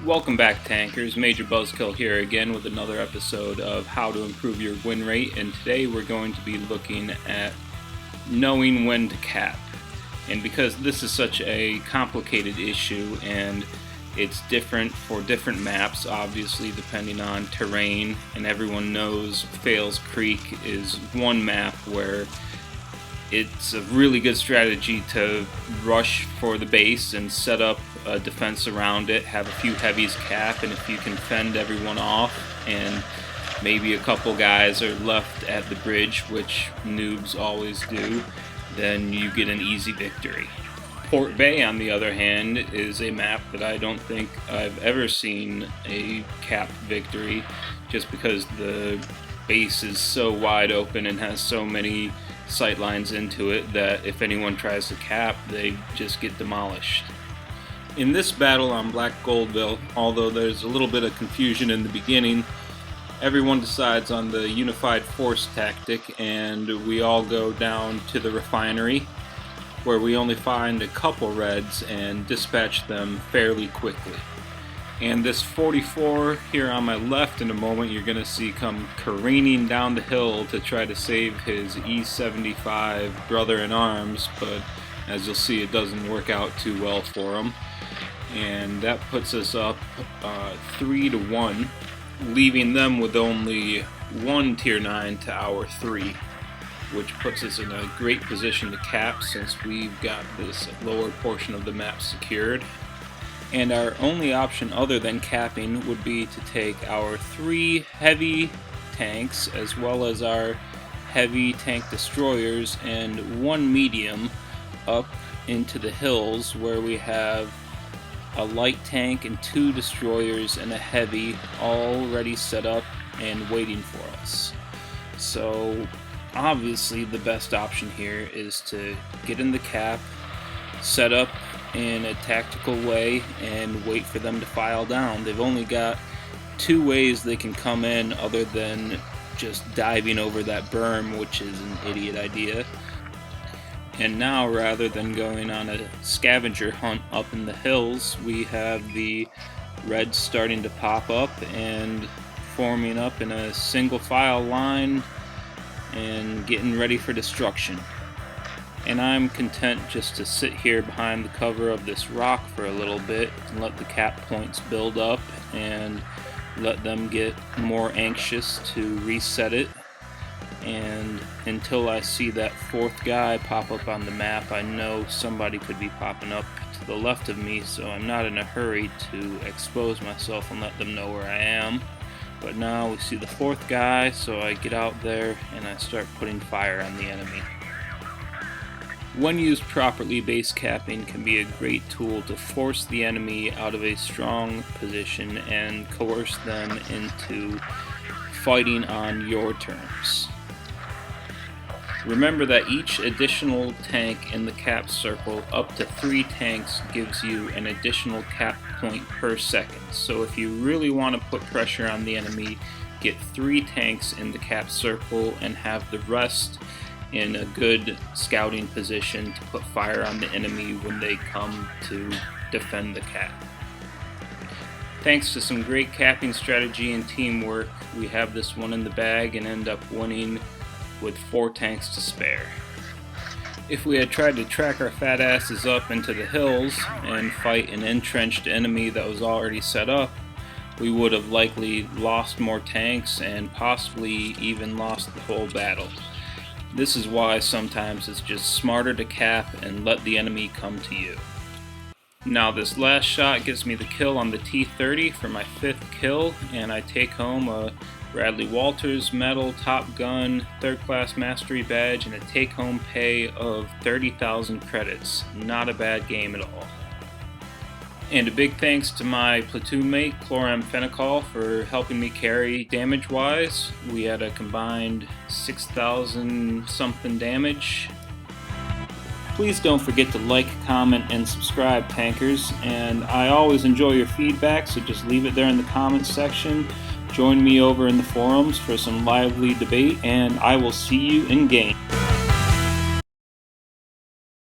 Welcome back, tankers. Major Buzzkill here again with another episode of How to Improve Your Win Rate, and today we're going to be looking at knowing when to cap. And because this is such a complicated issue and it's different for different maps, obviously depending on terrain, and everyone knows Fails Creek is one map where it's a really good strategy to rush for the base and set up a defense around it, have a few heavies cap, and if you can fend everyone off and maybe a couple guys are left at the bridge, which noobs always do, then you get an easy victory. Port Bay, on the other hand, is a map that I don't think I've ever seen a capped victory, just because the base is so wide open and has so many sight lines into it that if anyone tries to cap, they just get demolished. In this battle on Black Goldville, although there's a little bit of confusion in the beginning, everyone decides on the unified force tactic and we all go down to the refinery, where we only find a couple reds and dispatch them fairly quickly. And this 44 here on my left, in a moment you're going to see come careening down the hill to try to save his E75 brother-in-arms, but as you'll see, it doesn't work out too well for him. And that puts us up 3-1, leaving them with only one tier 9 to our 3, which puts us in a great position to cap since we've got this lower portion of the map secured. And our only option other than capping would be to take our 3 heavy tanks as well as our heavy tank destroyers and 1 medium up into the hills, where we have a light tank and 2 destroyers and a heavy all ready set up and waiting for us. So obviously the best option here is to get in the cap, set up in a tactical way, and wait for them to file down. They've only got 2 ways they can come in other than just diving over that berm, which is an idiot idea. And now, rather than going on a scavenger hunt up in the hills, we have the reds starting to pop up and forming up in a single file line and getting ready for destruction. And I'm content just to sit here behind the cover of this rock for a little bit and let the cap points build up and let them get more anxious to reset it. And until I see that 4th guy pop up on the map, I know somebody could be popping up to the left of me, so I'm not in a hurry to expose myself and let them know where I am. But now we see the 4th guy, so I get out there and I start putting fire on the enemy. When used properly, base capping can be a great tool to force the enemy out of a strong position and coerce them into fighting on your terms. Remember that each additional tank in the cap circle, up to 3 tanks, gives you an additional cap point per second. So if you really want to put pressure on the enemy, get 3 tanks in the cap circle and have the rest in a good scouting position to put fire on the enemy when they come to defend the cap. Thanks to some great capping strategy and teamwork, we have this one in the bag and end up winning with 4 tanks to spare. If we had tried to track our fat asses up into the hills and fight an entrenched enemy that was already set up, we would have likely lost more tanks and possibly even lost the whole battle. This is why sometimes it's just smarter to cap and let the enemy come to you. Now this last shot gives me the kill on the T-30 for my 5th kill, and I take home a Bradley Walters Medal, Top Gun, 3rd Class Mastery Badge, and a take-home pay of 30,000 credits. Not a bad game at all. And a big thanks to my platoon mate, Chloramphenicol, for helping me carry damage-wise. We had a combined 6,000 something damage. Please don't forget to like, comment, and subscribe, tankers. And I always enjoy your feedback, so just leave it there in the comments section. Join me over in the forums for some lively debate, and I will see you in game.